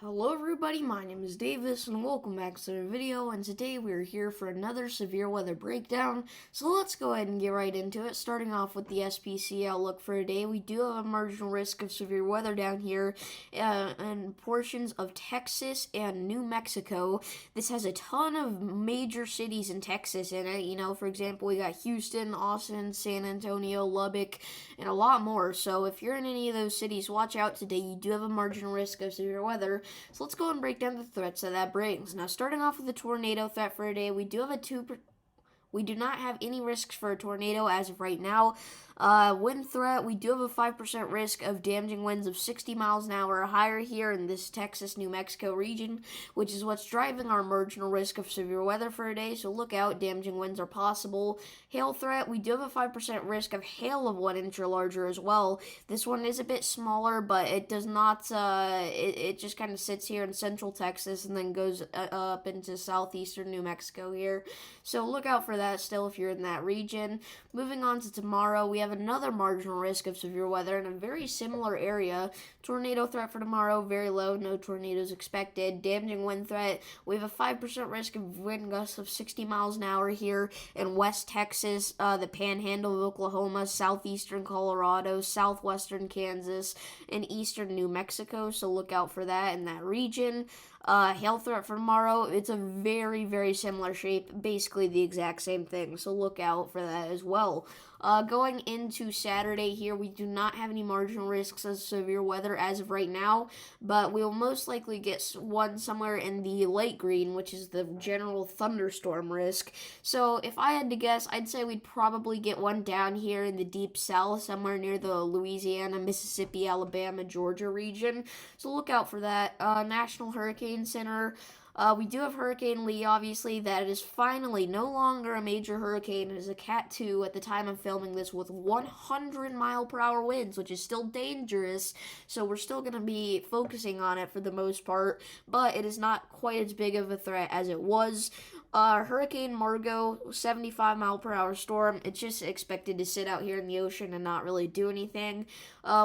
Hello everybody, my name is Davis and welcome back to the video, and today we are here for another severe weather breakdown. So let's go ahead and get right into it. Starting off with the SPC outlook for today, we do have a marginal risk of severe weather down here in portions of Texas and New Mexico. This has a ton of major cities in Texas in it. For example, we got Houston, Austin, San Antonio, Lubbock, and a lot more. So if you're in any of those cities, watch out today. You do have a marginal risk of severe weather. So let's go and break down the threats that brings. Now, starting off with the tornado threat for today, we do have we do not have any risks for a tornado as of right now. Wind threat, we do have a 5% risk of damaging winds of 60 miles an hour or higher here in this Texas, New Mexico region, which is what's driving our marginal risk of severe weather for today. So look out, damaging winds are possible. Hail threat, we do have a 5% risk of hail of 1 inch or larger as well. This one is a bit smaller, but it does not, it just kind of sits here in central Texas and then goes up into southeastern New Mexico here. So look out for that still if you're in that region. Moving on to tomorrow, we have another marginal risk of severe weather in a very similar area. Tornado threat for tomorrow, very low, no tornadoes expected. Damaging wind threat, we have a 5% risk of wind gusts of 60 miles an hour here in West Texas, the panhandle of Oklahoma, southeastern Colorado, southwestern Kansas, and eastern New Mexico, so look out for that in that region. Hail threat for tomorrow, it's a very, very similar shape, basically the exact same thing, so look out for that as well. Going into Saturday here, we do not have any marginal risks of severe weather as of right now, but we will most likely get one somewhere in the light green, which is the general thunderstorm risk. So if I had to guess, I'd say we'd probably get one down here in the deep south, somewhere near the Louisiana, Mississippi, Alabama, Georgia region. So look out for that. National Hurricane Center. We do have Hurricane Lee, obviously, that is finally no longer a major hurricane. It is a Cat 2 at the time of filming this with 100-mile-per-hour winds, which is still dangerous, so we're still going to be focusing on it for the most part, but it is not quite as big of a threat as it was. Hurricane Margot, 75-mile-per-hour storm. It's just expected to sit out here in the ocean and not really do anything.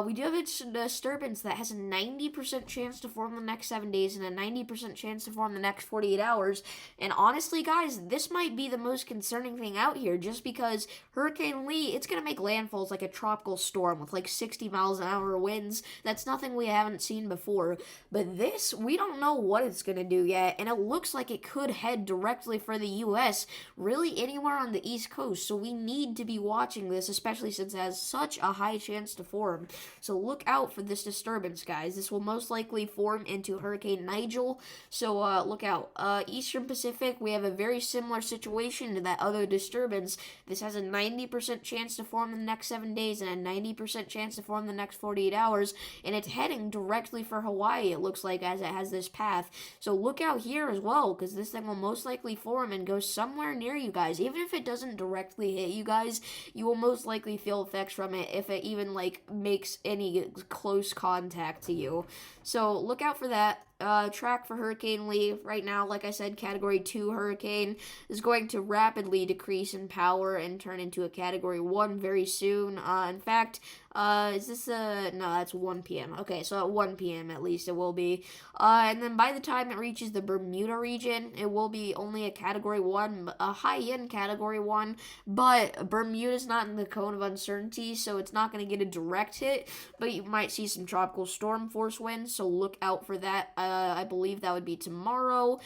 We do have a disturbance that has a 90% chance to form the next 7 days and a 90% chance to form the next 48 hours. And honestly, guys, this might be the most concerning thing out here, just because Hurricane Lee, it's going to make landfalls like a tropical storm with like 60 miles an hour winds. That's nothing we haven't seen before. But this, we don't know what it's going to do yet, and it looks like it could head directly for the U.S., really anywhere on the East Coast. So we need to be watching this, especially since it has such a high chance to form. So look out for this disturbance, guys. This will most likely form into Hurricane Nigel. So look out. Eastern Pacific, we have a very similar situation to that other disturbance. This has a 90% chance to form in the next 7 days and a 90% chance to form in the next 48 hours. And it's heading directly for Hawaii, it looks like, as it has this path. So look out here as well, because this thing will most likely form and go somewhere near you guys. Even if it doesn't directly hit you guys, you will most likely feel effects from it if it even makes any close contact to you. So look out for that. Track for Hurricane Lee right now, like I said, Category 2 hurricane is going to rapidly decrease in power and turn into a Category 1 very soon. In fact, is this no, that's 1 p.m. Okay, so at 1 p.m. at least it will be. And then by the time it reaches the Bermuda region, it will be only a Category 1, a high-end Category 1, but Bermuda's not in the cone of uncertainty, so it's not going to get a direct hit, but you might see some tropical storm force winds, so look out for that. I believe that would be tomorrow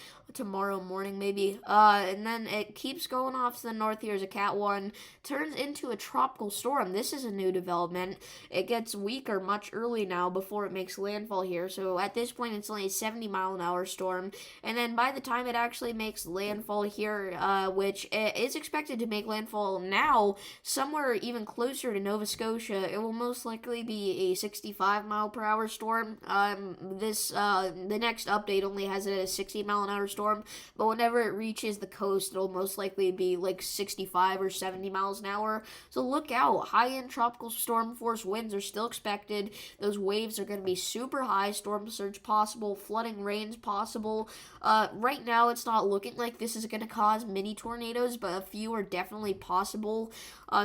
morning maybe. And then it keeps going off to the north here as a Cat 1, turns into a tropical storm. This is a new development. It gets weaker much early now before it makes landfall here. So at this point, it's only a 70-mile-an-hour storm. And then by the time it actually makes landfall here, which is expected to make landfall now, somewhere even closer to Nova Scotia, it will most likely be a 65-mile-per-hour storm. The next update only has it at a 60-mile-an-hour storm. storm, but whenever it reaches the coast, it'll most likely be like 65 or 70 miles an hour. So look out. High-end tropical storm force winds are still expected. Those waves are going to be super high. Storm surge possible. Flooding rains possible. Right now, it's not looking like this is going to cause mini tornadoes, but a few are definitely possible.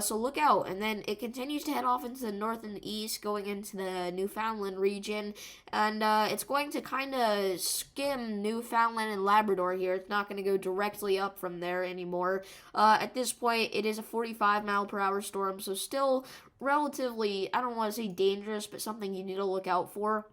So look out. And then it continues to head off into the north and the east, going into the Newfoundland region. And it's going to kind of skim Newfoundland and Labrador here. It's not going to go directly up from there anymore. At this point, it is a 45-mile-per-hour storm, so still relatively, I don't want to say dangerous, but something you need to look out for.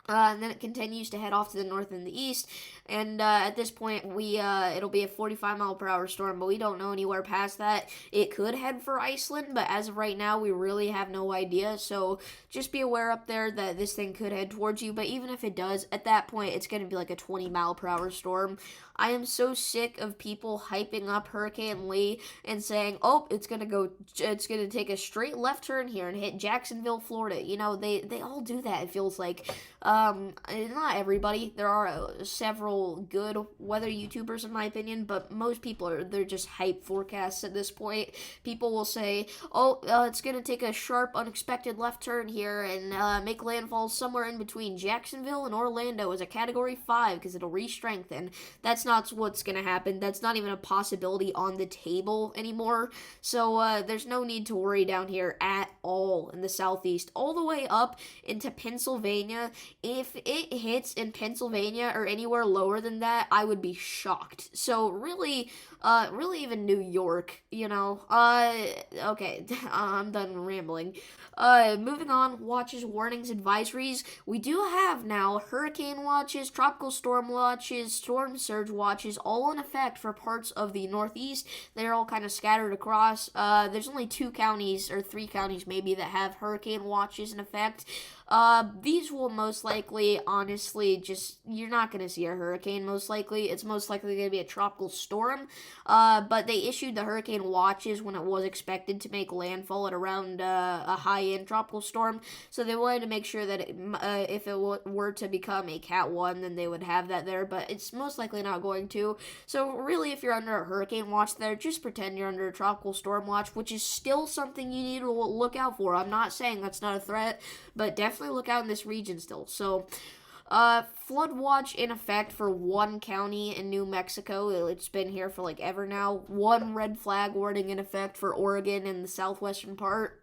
And then it continues to head off to the north and the east, and at this point, it'll be a 45-mile-per-hour storm, but we don't know anywhere past that. It could head for Iceland, but as of right now, we really have no idea, so just be aware up there that this thing could head towards you, but even if it does, at that point, it's going to be like a 20-mile-per-hour storm. I am so sick of people hyping up Hurricane Lee and saying, oh, it's going to take a straight left turn here and hit Jacksonville, Florida. You know, they all do that, it feels like. Not everybody. There are several good weather YouTubers, in my opinion, but most people they're just hype forecasts at this point. People will say, oh, it's going to take a sharp, unexpected left turn here and make landfall somewhere in between Jacksonville and Orlando as a Category 5 because it'll re-strengthen. That's not what's going to happen. That's not even a possibility on the table anymore. So there's no need to worry down here at all in the southeast. All the way up into Pennsylvania, if it hits in Pennsylvania or anywhere lower than that, I would be shocked. So really even New York, you know. Okay, I'm done rambling. Moving on, watches, warnings, advisories. We do have now hurricane watches, tropical storm watches, storm surge watches, all in effect for parts of the Northeast. They're all kind of scattered across. There's only 2 counties, or 3 counties maybe, that have hurricane watches in effect. These will most likely, honestly, you're not going to see a hurricane, most likely. It's most likely going to be a tropical storm. But they issued the hurricane watches when it was expected to make landfall at around a high-end tropical storm. So they wanted to make sure that if it were to become a Cat 1, then they would have that there. But it's most likely not going to. So really, if you're under a hurricane watch there, just pretend you're under a tropical storm watch, which is still something you need to look out for. I'm not saying that's not a threat, but definitely look out in this region still. So flood watch in effect for 1 county in New Mexico. It's been here for like ever now. 1 red flag warning in effect for Oregon in the southwestern part.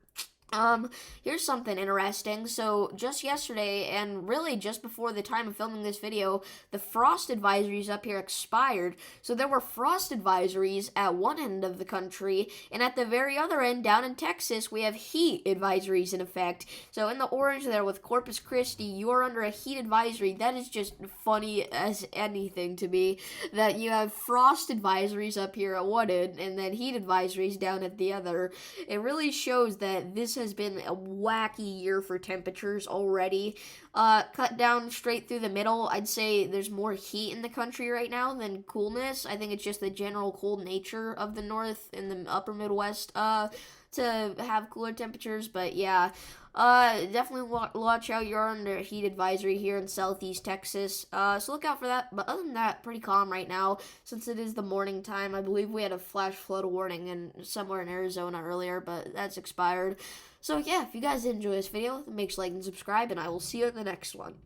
Here's something interesting. So just yesterday, and really just before the time of filming this video, the frost advisories up here expired. So there were frost advisories at one end of the country, and at the very other end, down in Texas, we have heat advisories in effect. So in the orange there with Corpus Christi, you are under a heat advisory. That is just funny as anything to me, that you have frost advisories up here at one end, and then heat advisories down at the other. It really shows that this has been a wacky year for temperatures already. Cut down straight through the middle, I'd say there's more heat in the country right now than coolness. I think it's just the general cold nature of the north and the upper Midwest to have cooler temperatures, but yeah. Definitely watch out. You're under a heat advisory here in southeast Texas, so look out for that. But other than that, pretty calm right now since it is the morning time. I believe we had a flash flood warning somewhere in Arizona earlier, but that's expired. So yeah, if you guys did enjoy this video, make sure to like and subscribe, and I will see you in the next one.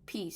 Peace.